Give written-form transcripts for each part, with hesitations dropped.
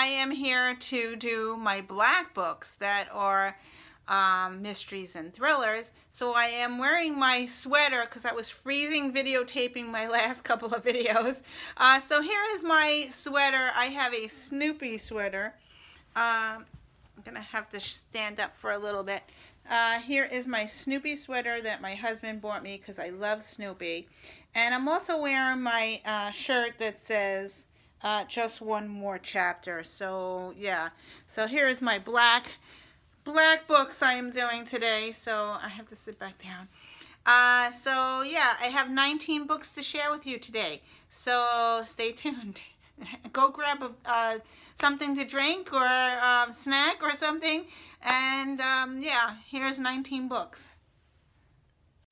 I am here to do my black books that are mysteries and thrillers. So I am wearing my sweater because I was freezing videotaping my last couple of videos. So here is my sweater. I have a Snoopy sweater. I'm gonna have to stand up for a little bit. Here is my Snoopy sweater that my husband bought me because I love Snoopy. And I'm also wearing my shirt that says just one more chapter. So yeah, so here is my black books I am doing today. So I have to sit back down. So yeah, I have 19 books to share with you today. So stay tuned. Go grab something to drink or snack or something, and yeah, here's 19 books.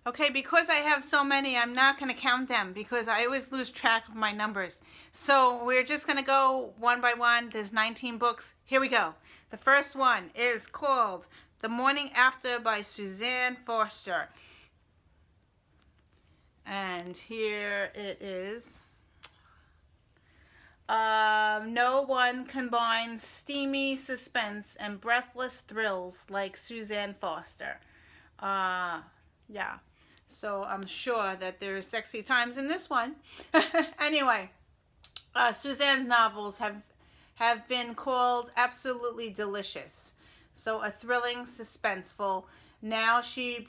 Okay, because I have so many, I'm not going to count them because I always lose track of my numbers. So we're just going to go one by one. There's 19 books. Here we go. The first one is called The Morning After by Suzanne Foster. And here it is. No one combines steamy suspense and breathless thrills like Suzanne Foster. Yeah, so I'm sure that there is sexy times in this one. Anyway, Suzanne's novels have been called absolutely delicious. So a thrilling, suspenseful. Now she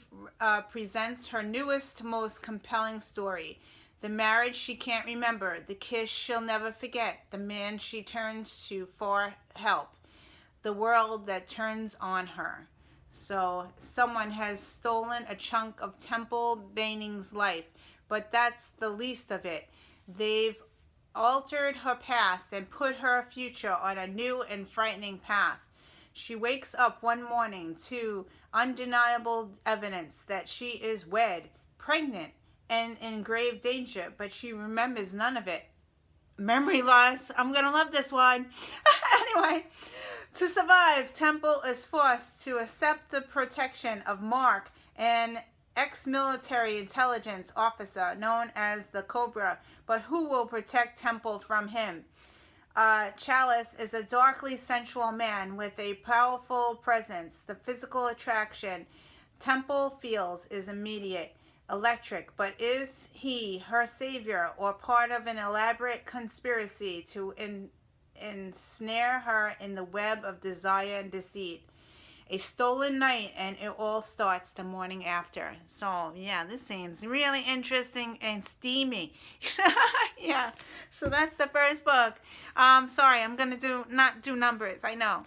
presents her newest, most compelling story. The marriage she can't remember, the kiss she'll never forget, the man she turns to for help, the world that turns on her. So someone has stolen a chunk of Temple Baining's life, but that's the least of it. They've altered her past and put her future on a new and frightening path. She wakes up one morning to undeniable evidence that she is wed, pregnant, and in grave danger, but she remembers none of it. Memory loss. I'm gonna love this one. Anyway, to survive, Temple is forced to accept the protection of Mark, an ex-military intelligence officer known as the Cobra, but who will protect Temple from him? Chalice is a darkly sensual man with a powerful presence. The physical attraction Temple feels is immediate, electric, but is he her savior or part of an elaborate conspiracy to ensnare her in the web of desire and deceit? A stolen night, and it all starts the morning after. So yeah, this seems really interesting and steamy. Yeah, so that's the first book. Sorry, I'm gonna not do numbers, I know.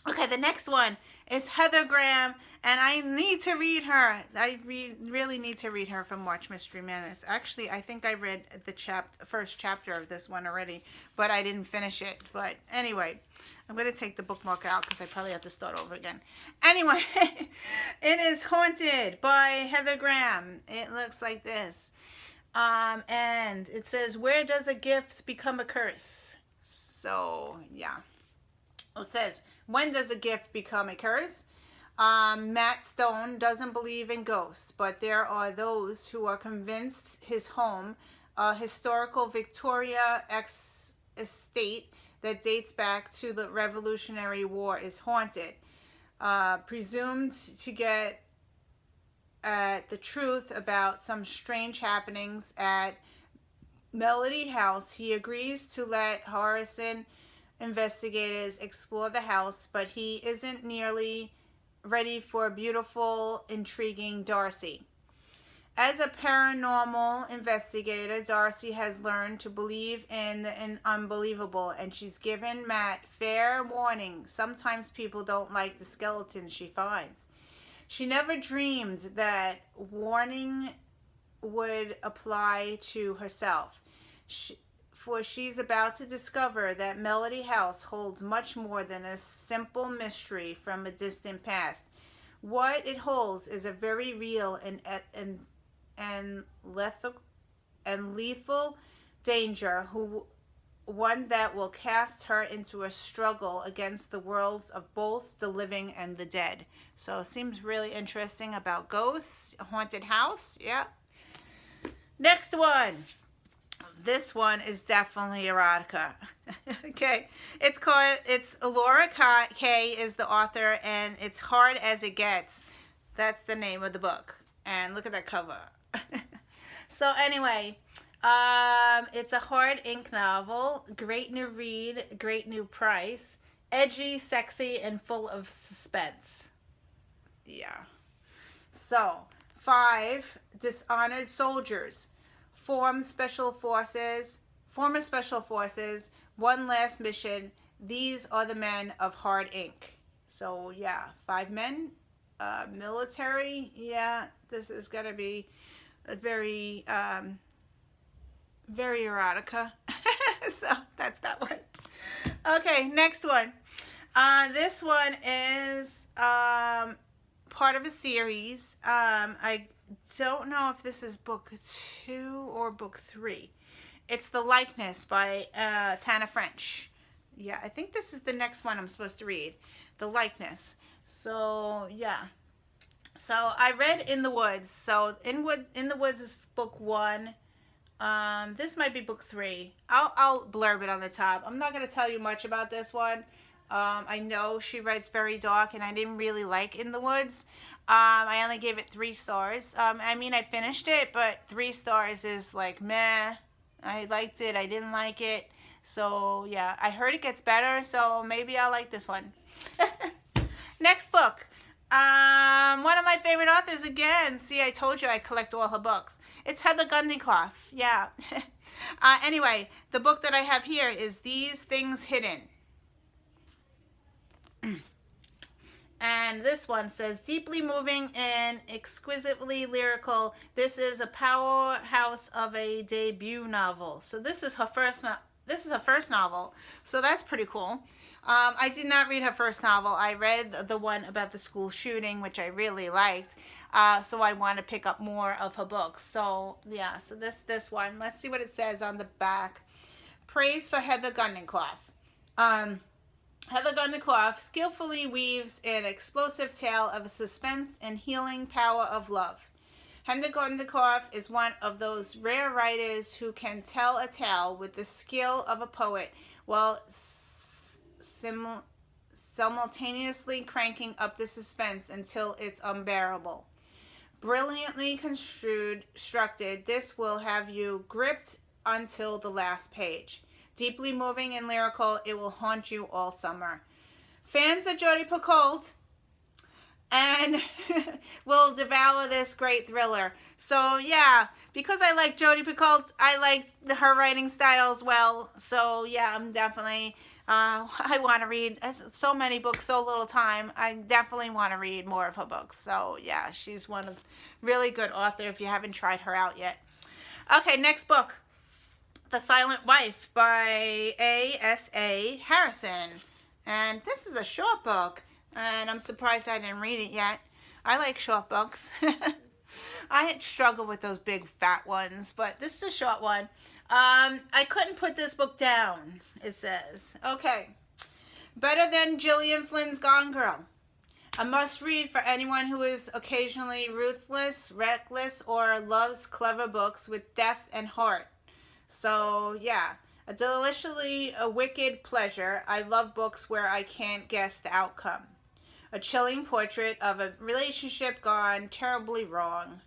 Okay, the next one is Heather Graham, and I need to read her. I really need to read her from March Mystery Madness. Actually, I think I read the first chapter of this one already, but I didn't finish it. But anyway, I'm going to take the bookmark out because I probably have to start over again. Anyway, it is Haunted by Heather Graham. It looks like this. And it says, where does a gift become a curse? So, yeah. It says, when does a gift become a curse? Matt Stone doesn't believe in ghosts, but there are those who are convinced his home, a historical Victoria estate that dates back to the Revolutionary War, is haunted. Presumed to get at the truth about some strange happenings at Melody House, he agrees to let Harrison investigators explore the house, but he isn't nearly ready for beautiful, intriguing Darcy. As a paranormal investigator, Darcy has learned to believe in the unbelievable, and she's given Matt fair warning. Sometimes people don't like the skeletons she finds. She never dreamed that warning would apply to herself. For she's about to discover that Melody House holds much more than a simple mystery from a distant past. What it holds is a very real and lethal danger, one that will cast her into a struggle against the worlds of both the living and the dead. So it seems really interesting about ghosts, a haunted house. Yeah. Next one. This one is definitely erotica. Okay, it's Laura Kay is the author, and it's Hard as It Gets. That's the name of the book. And look at that cover. So anyway, it's a hard ink novel. Great new read, great new price. Edgy, sexy, and full of suspense. Yeah. So, 5 dishonored soldiers. Former special forces, one last mission. These are the men of hard ink. So yeah, 5 men, military. Yeah, this is gonna be a very, very erotica. So that's that one. Okay, next one. This one is part of a series. I don't know if this is book 2 or book 3. It's The Likeness by Tana French. Yeah, I think this is the next one I'm supposed to read. The Likeness. So, yeah. So, I read In the Woods. So, In the Woods is book 1. This might be book 3. I'll blurb it on the top. I'm not going to tell you much about this one. I know she writes very dark, and I didn't really like In the Woods. I only gave it 3 stars. I mean, I finished it, but 3 stars is like, meh. I liked it. I didn't like it. So, yeah. I heard it gets better, so maybe I'll like this one. Next book. One of my favorite authors again. See, I told you I collect all her books. It's Heather Gundykoff. Yeah. Anyway, the book that I have here is These Things Hidden. And this one says, deeply moving and exquisitely lyrical. This is a powerhouse of a debut novel. So this is her first novel. So that's pretty cool. I did not read her first novel. I read the one about the school shooting, which I really liked. So I want to pick up more of her books. So yeah, so this one. Let's see what it says on the back. Praise for Heather Gundykoff. Heather Gundykoff skillfully weaves an explosive tale of suspense and healing power of love. Heather Gundykoff is one of those rare writers who can tell a tale with the skill of a poet while simultaneously cranking up the suspense until it's unbearable. Brilliantly constructed, this will have you gripped until the last page. Deeply moving and lyrical, it will haunt you all summer. Fans of Jodi Picoult and will devour this great thriller. So yeah, because I like Jodi Picoult, I like her writing style as well. So yeah, I'm definitely, I want to read so many books, so little time. I definitely want to read more of her books. So yeah, she's one of really good author if you haven't tried her out yet. Okay, next book. The Silent Wife by A.S.A. Harrison. And this is a short book. And I'm surprised I didn't read it yet. I like short books. I struggle with those big fat ones. But this is a short one. I couldn't put this book down, it says. Okay. Better Than Gillian Flynn's Gone Girl. A must-read for anyone who is occasionally ruthless, reckless, or loves clever books with depth and heart. So, yeah, a wicked pleasure. I love books where I can't guess the outcome. A chilling portrait of a relationship gone terribly wrong.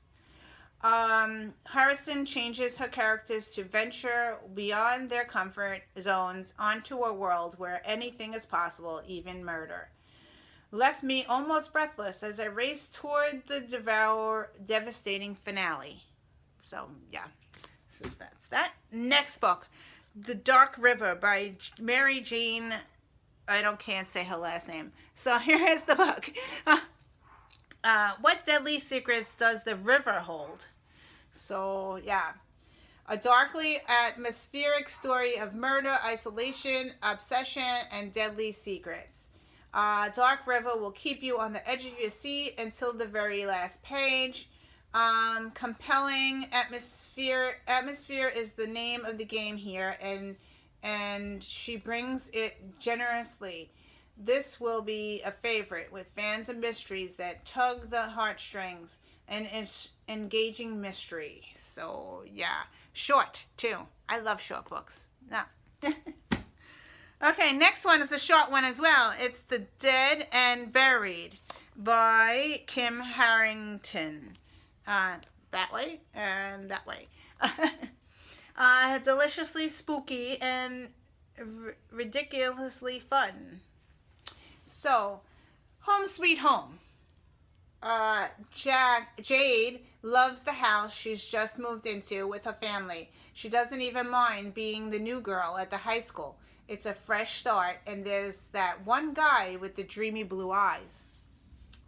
Harrison changes her characters to venture beyond their comfort zones onto a world where anything is possible, even murder. Left me almost breathless as I raced toward the devastating finale. So, yeah. So that's that. Next book, The Dark River by Mary Jane. Can't say her last name. So here is the book. What deadly secrets does the river hold? So yeah, a darkly atmospheric story of murder, isolation, obsession, and deadly secrets. Dark River will keep you on the edge of your seat until the very last page. Compelling atmosphere is the name of the game here, and she brings it generously. This will be a favorite with fans of mysteries that tug the heartstrings and engaging mystery. So yeah, short too. I love short books. No. Okay, next one is a short one as well. It's The Dead and Buried by Kim Harrington. That way and that way. Deliciously spooky and ridiculously fun. So, Home Sweet Home. Jade loves the house she's just moved into with her family. She doesn't even mind being the new girl at the high school. It's a fresh start, and there's that one guy with the dreamy blue eyes.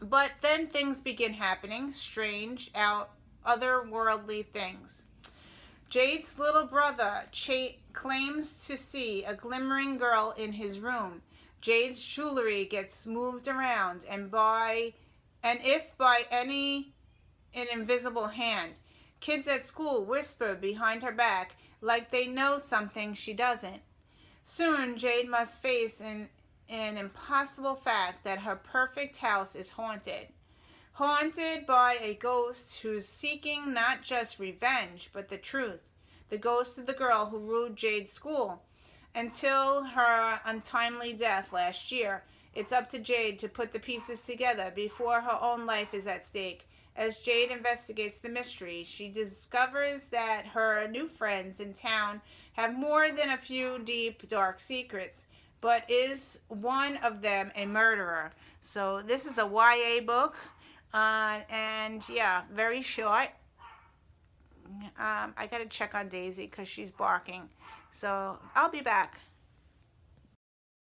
But then things begin happening, strange, otherworldly things. Jade's little brother claims to see a glimmering girl in his room. Jade's jewelry gets moved around, and if by an invisible hand, kids at school whisper behind her back like they know something she doesn't. Soon, Jade must face an impossible fact that her perfect house is haunted. Haunted by a ghost who's seeking not just revenge, but the truth. The ghost of the girl who ruled Jade's school until her untimely death last year. It's up to Jade to put the pieces together before her own life is at stake. As Jade investigates the mystery, she discovers that her new friends in town have more than a few deep, dark secrets. But is one of them a murderer? So this is a YA book. And yeah, very short. I got to check on Daisy because she's barking. So I'll be back.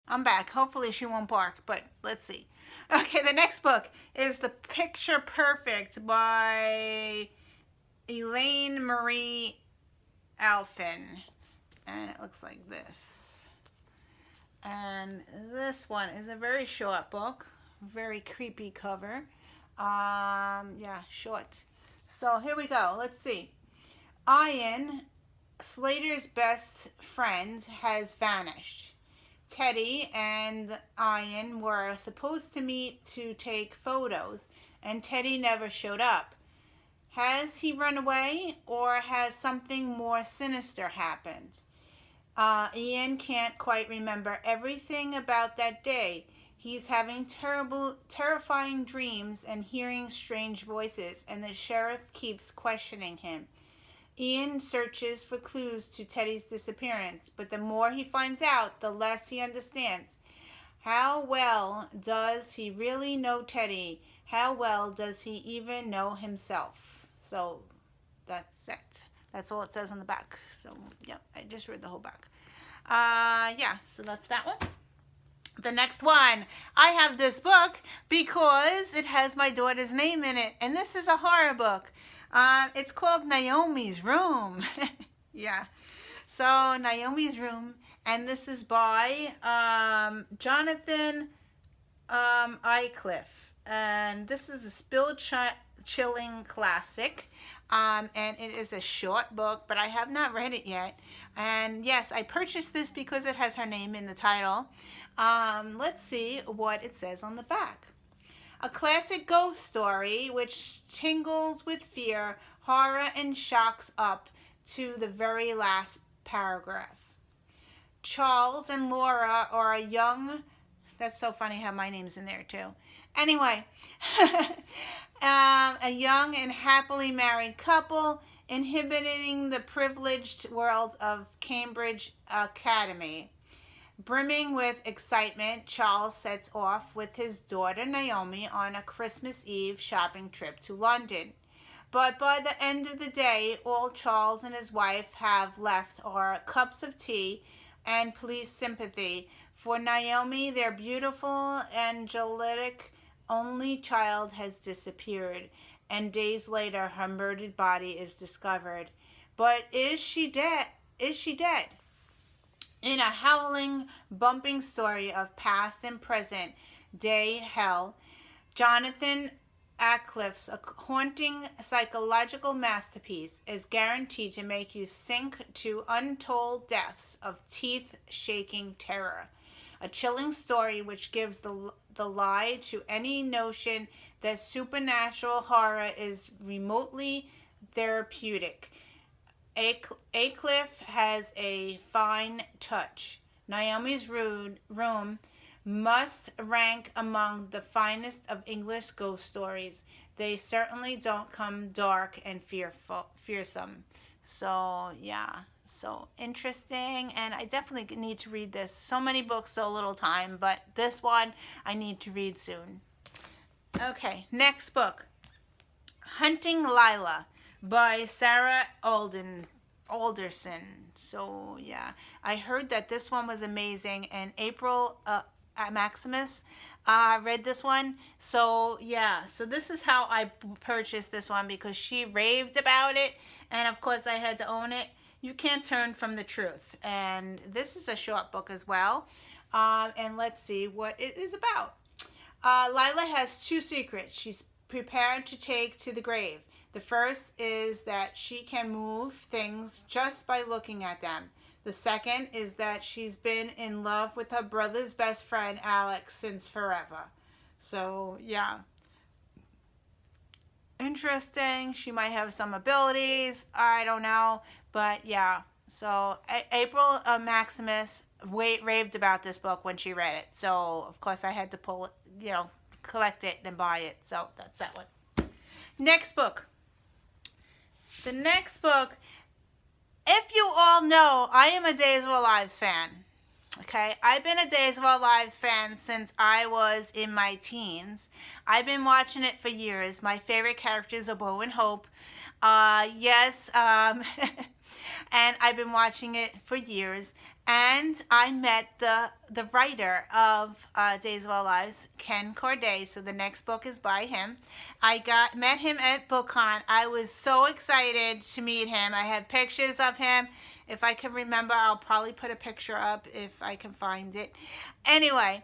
I'm back. Hopefully she won't bark, but let's see. Okay, the next book is The Picture Perfect by Elaine Marie Alphin. And it looks like this. And this one is a very short book. Very creepy cover. Yeah, short. So here we go. Let's see. Ian, Slater's best friend, has vanished. Teddy and Ian were supposed to meet to take photos, and Teddy never showed up. Has he run away, or has something more sinister happened? Ian can't quite remember everything about that day. He's having terrifying dreams and hearing strange voices, and the sheriff keeps questioning him. Ian searches for clues to Teddy's disappearance, but the more he finds out, the less he understands. How well does he really know Teddy? How well does he even know himself? So that's it. That's all it says on the back. So yeah, I just read the whole back. Yeah, so that's that one. The next one, I have this book because it has my daughter's name in it, and this is a horror book. It's called Naomis Room. Yeah. So Naomis Room, and this is by Jonathan Aycliffe, and this is a chilling classic. And it is a short book, but I have not read it yet. And yes, I purchased this because it has her name in the title. Let's see what it says on the back. A classic ghost story which tingles with fear, horror, and shocks up to the very last paragraph. Charles and Laura are a young... That's so funny how my name's in there too. Anyway, a young and happily married couple inhabiting the privileged world of Cambridge Academy. Brimming with excitement, Charles sets off with his daughter Naomi on a Christmas Eve shopping trip to London. But by the end of the day, all Charles and his wife have left are cups of tea and police sympathy. For Naomi, their beautiful, angelic only child has disappeared, and days later her murdered body is discovered. But is she dead? Is she dead? In a howling, bumping story of past and present day hell, Jonathan Aycliffe's haunting psychological masterpiece is guaranteed to make you sink to untold depths of teeth-shaking terror. A chilling story which gives the lie to any notion that supernatural horror is remotely therapeutic. Cliff has a fine touch. Naomi's Room must rank among the finest of English ghost stories. They certainly don't come dark and fearsome. So, yeah. So interesting, and I definitely need to read this. So many books, so little time, but this one I need to read soon. Okay, next book. Hunting Lila by Sarah Alderson. So, yeah. I heard that this one was amazing, and April Maximus read this one. So, yeah. So, this is how I purchased this one, because she raved about it, and of course I had to own it. You Can't Turn from the Truth. And this is a short book as well. And let's see what it is about. Lila has two secrets she's prepared to take to the grave. The first is that she can move things just by looking at them. The second is that she's been in love with her brother's best friend, Alex, since forever. So, yeah. Interesting. She might have some abilities. I don't know. But, yeah. So, April Maximus raved about this book when she read it. So, of course, I had to pull it, collect it and buy it. So, that's that one. Next book. The next book, if you all know, I am a Days of Our Lives fan. Okay, I've been a Days of Our Lives fan since I was in my teens. I've been watching it for years. My favorite characters are Bo and Hope. Yes, and I've been watching it for years. And I met the writer of Days of Our Lives, Ken Corday. So the next book is by him. I met him at BookCon. I was so excited to meet him. I have pictures of him. If I can remember, I'll probably put a picture up if I can find it. Anyway,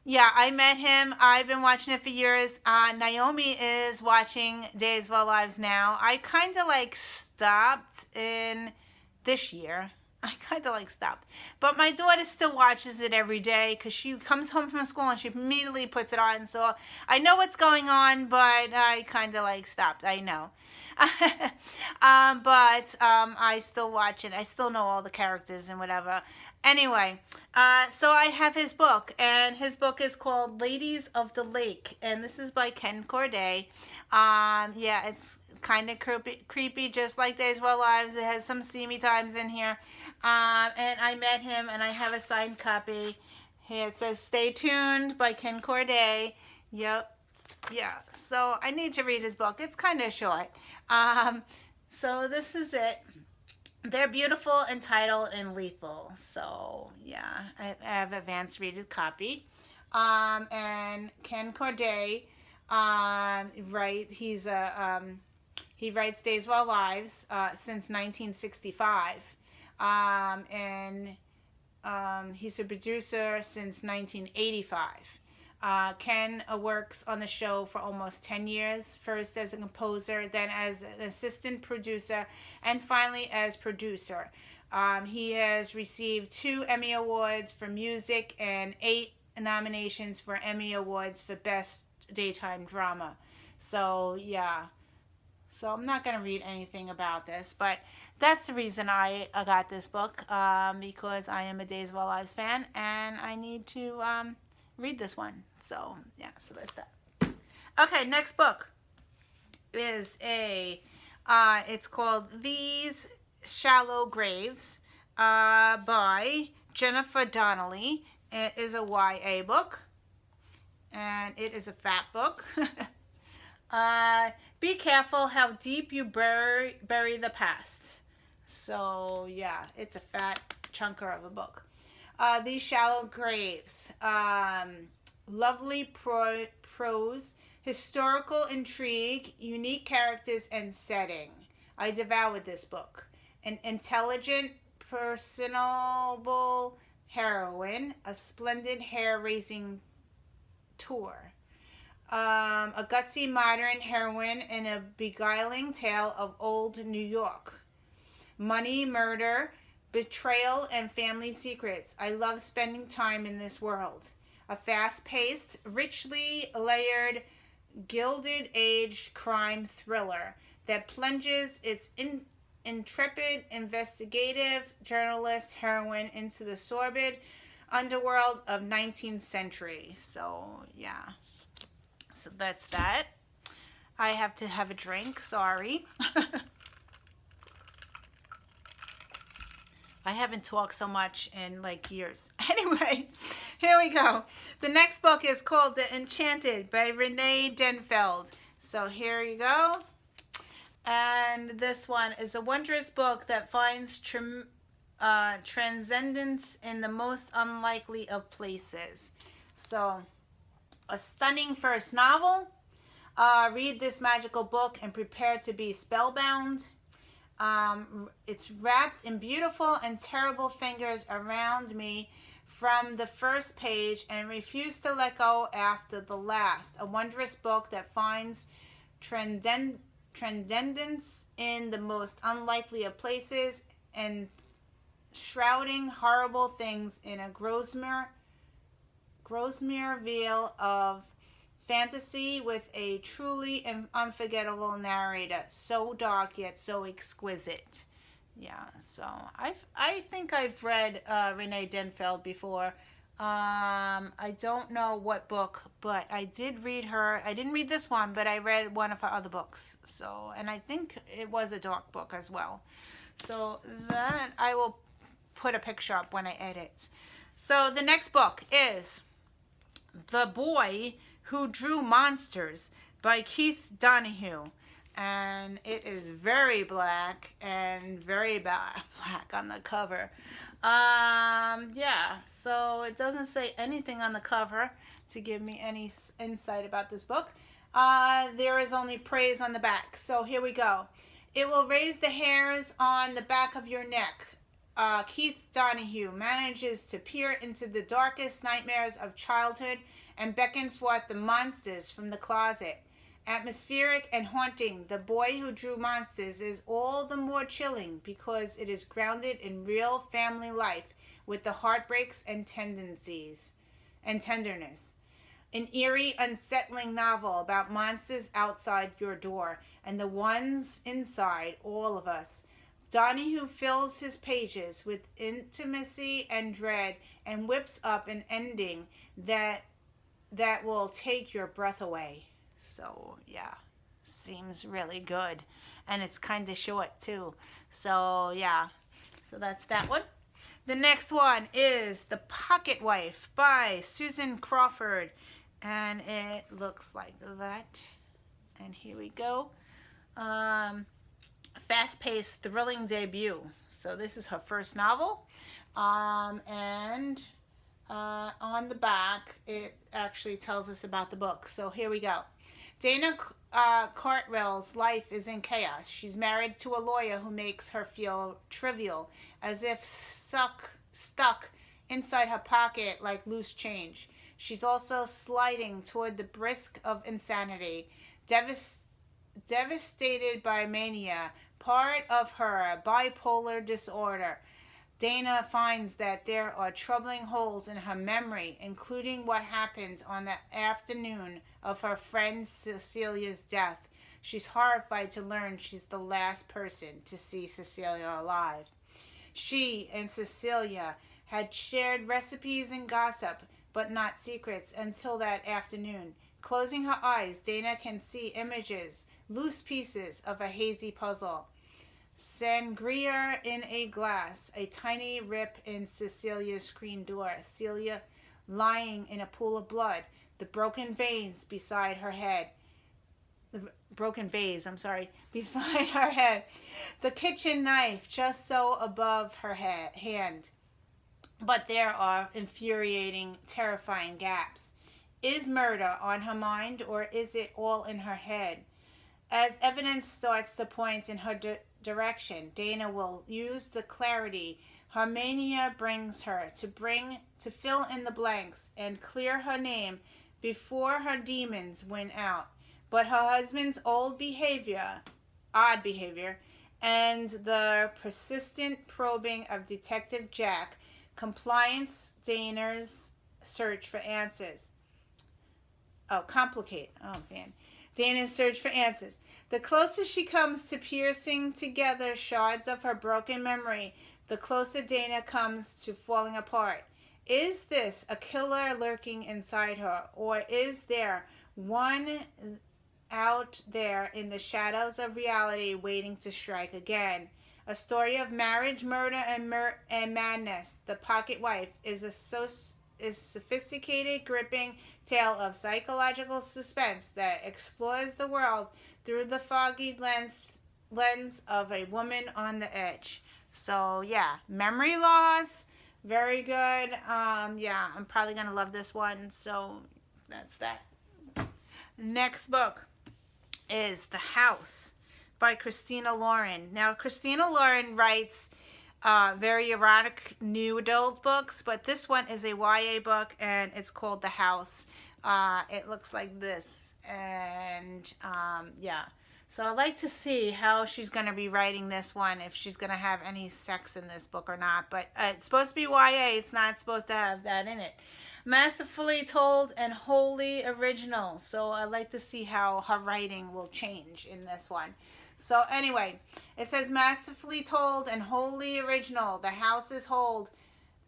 yeah, I met him. I've been watching it for years. Naomi is watching Days of Our Lives now. I kind of stopped in this year. I kind of stopped. But my daughter still watches it every day because she comes home from school and she immediately puts it on. So I know what's going on, but I kind of stopped. I know. But I still watch it. I still know all the characters and whatever. Anyway, so I have his book, and his book is called Ladies of the Lake, and this is by Ken Corday. Yeah, it's kind of creepy, just like Days of Our Lives. It has some steamy times in here. And I met him, and I have a signed copy. Here it says Stay Tuned by Ken Corday. Yep. Yeah, so I need to read his book. It's kind of short. So this is it. They're beautiful, entitled, and lethal. So, yeah, I have advanced reading copy. And Ken Corday, he writes Days of Our Lives since 1965. And he's a producer since 1985. Ken works on the show for almost 10 years, first as a composer, then as an assistant producer, and finally as producer. He has received 2 Emmy Awards for music and 8 nominations for Emmy Awards for Best Daytime Drama. So, yeah. So I'm not going to read anything about this, but that's the reason I got this book, because I am a Days of Our Lives fan, and I need to read this one. So, yeah, so that's that. Okay, next book is it's called These Shallow Graves by Jennifer Donnelly. It is a YA book, and it is a fat book. Be careful how deep you bury the past. So, yeah, it's a fat chunker of a book. These Shallow Graves. Lovely prose, historical intrigue, unique characters, and setting. I devoured this book. An intelligent, personable heroine, a splendid hair-raising tour. A gutsy modern heroine in a beguiling tale of old New York. Money, murder, betrayal, and family secrets. I love spending time in this world. A fast-paced, richly layered, Gilded Age crime thriller that plunges its intrepid investigative journalist heroine into the sordid underworld of 19th century. So, yeah. So that's that. I have to have a drink. Sorry. I haven't talked so much in like years. Anyway, here we go. The next book is called The Enchanted by Renee Denfeld. So here you go. And this one is a wondrous book that finds transcendence in the most unlikely of places. So, a stunning first novel. Read this magical book and prepare to be spellbound. It's wrapped in beautiful and terrible fingers around me from the first page and refuse to let go after the last. A wondrous book that finds transcendence in the most unlikely of places and shrouding horrible things in a gossamer veil of fantasy with a truly unforgettable narrator. So dark yet so exquisite. Yeah, so I think I've read Renee Denfeld before. I don't know what book, but I did read her. I didn't read this one, but I read one of her other books. So, and I think it was a dark book as well. So that I will put a picture up when I edit. So the next book is The Boy Who Drew Monsters by Keith Donahue. And it is very black and very black on the cover. Yeah, so it doesn't say anything on the cover to give me any insight about this book. There is only praise on the back. So here we go. It will raise the hairs on the back of your neck. Keith Donahue manages to peer into the darkest nightmares of childhood and beckon forth the monsters from the closet. Atmospheric and haunting, The Boy Who Drew Monsters is all the more chilling because it is grounded in real family life with the heartbreaks and tenderness. An eerie, unsettling novel about monsters outside your door and the ones inside all of us. Donahue fills his pages with intimacy and dread and whips up an ending that will take your breath away. So, yeah, seems really good. And it's kind of short, too. So, yeah. So, that's that one. The next one is The Pocket Wife by Susan Crawford. And it looks like that. And here we go. Fast-paced, thrilling debut. So, this is her first novel. And on the back, it actually tells us about the book. So, here we go. Dana Cartwell's life is in chaos. She's married to a lawyer who makes her feel trivial, as if stuck inside her pocket like loose change. She's also sliding toward the brink of insanity, devastated by mania, part of her bipolar disorder. Dana finds that there are troubling holes in her memory, including what happened on the afternoon of her friend Cecilia's death. She's horrified to learn she's the last person to see Cecilia alive. She and Cecilia had shared recipes and gossip, but not secrets, until that afternoon. Closing her eyes, Dana can see images, loose pieces of a hazy puzzle. Sangria in a glass, a tiny rip in Cecilia's screen door, Celia lying in a pool of blood, the broken vase beside her head, beside her head, the kitchen knife just so above her hand. But there are infuriating, terrifying gaps. Is murder on her mind, or is it all in her head? As evidence starts to point in her direction, Dana will use the clarity her mania brings her to fill in the blanks and clear her name before her demons win out. But her husband's odd behavior, and the persistent probing of Detective Jack, compliance Dana's search for answers. Oh, complicate. Oh, man. Dana's search for answers. The closer she comes to piecing together shards of her broken memory, the closer Dana comes to falling apart. Is this a killer lurking inside her, or is there one out there in the shadows of reality waiting to strike again? A story of marriage, murder, and madness. The Pocket Wife is a sophisticated, gripping tale of psychological suspense that explores the world through the foggy lens of a woman on the edge. So yeah, memory loss, very good. Yeah, I'm probably gonna love this one. So that's that. Next book is The House by Christina Lauren. Now, Christina Lauren writes very erotic new adult books, but this one is a YA book, and it's called The House. It looks like this, and yeah. So I'd like to see how she's going to be writing this one, if she's going to have any sex in this book or not. But it's supposed to be YA. It's not supposed to have that in it. Masterfully told and wholly original. So I'd like to see how her writing will change in this one. So anyway, it says masterfully told and wholly original. The House is Hold.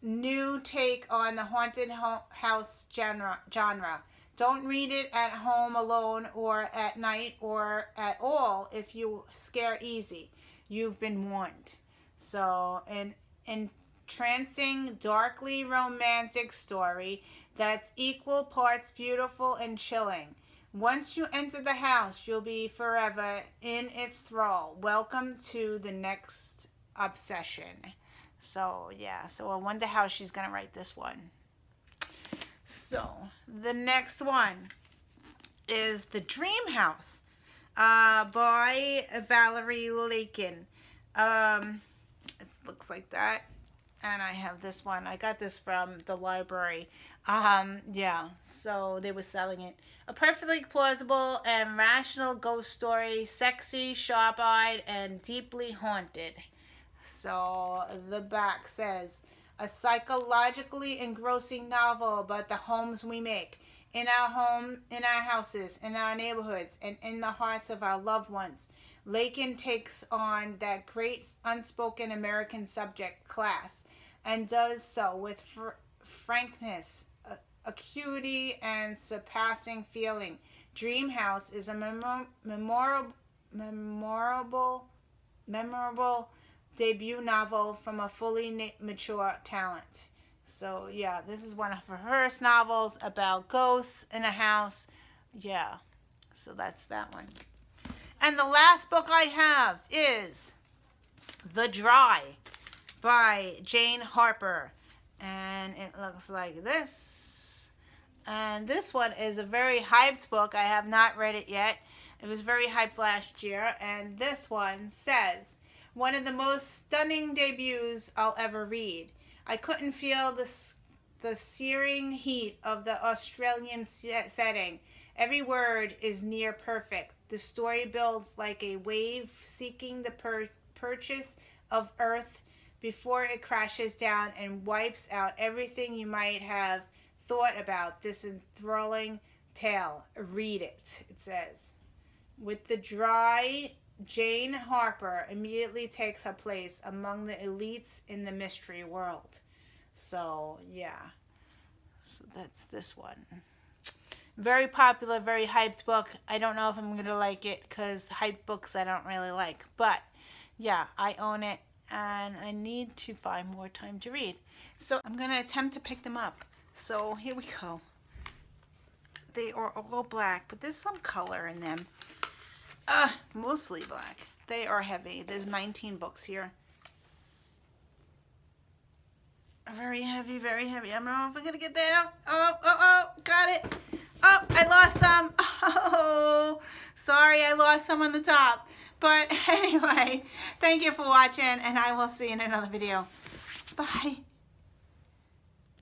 New take on the haunted house genre. Don't read it at home alone or at night or at all if you scare easy. You've been warned. So an entrancing, darkly romantic story that's equal parts beautiful and chilling. Once you enter the house, you'll be forever in its thrall. Welcome to the next obsession. So, yeah. So, I wonder how she's going to write this one. So, the next one is The Dream House by Valerie Lakin. It looks like that. And I have this one. I got this from the library. Yeah, so they were selling it. A perfectly plausible and rational ghost story, sexy, sharp-eyed, and deeply haunted. So the back says, a psychologically engrossing novel about the homes we make, in our home, in our houses, in our neighborhoods, and in the hearts of our loved ones. Lakin takes on that great unspoken American subject, class, and does so with frankness, acuity, and surpassing feeling. Dream House is a memorable debut novel from a fully mature talent. So yeah, this is one of her first novels about ghosts in a house. Yeah, so that's that one. And the last book I have is The Dry by Jane Harper. And it looks like this. And this one is a very hyped book. I have not read it yet. It was very hyped last year. And this one says, one of the most stunning debuts I'll ever read. I couldn't feel the searing heat of the Australian setting. Every word is near perfect. The story builds like a wave seeking the purchase of Earth before it crashes down and wipes out everything you might have thought about this enthralling tale. Read it, it says. With The Dry, Jane Harper immediately takes her place among the elites in the mystery world. So, yeah. So that's this one. Very popular, very hyped book. I don't know if I'm going to like it because hyped books I don't really like. But, yeah, I own it and I need to find more time to read. So I'm going to attempt to pick them up. So here we go. They are all black, but there's some color in them. Mostly black. They are heavy. There's 19 books here. Very heavy, very heavy. I don't know if I'm going to get there. Oh, got it. Oh, I lost some. Oh, sorry, I lost some on the top. But anyway, thank you for watching, and I will see you in another video. Bye.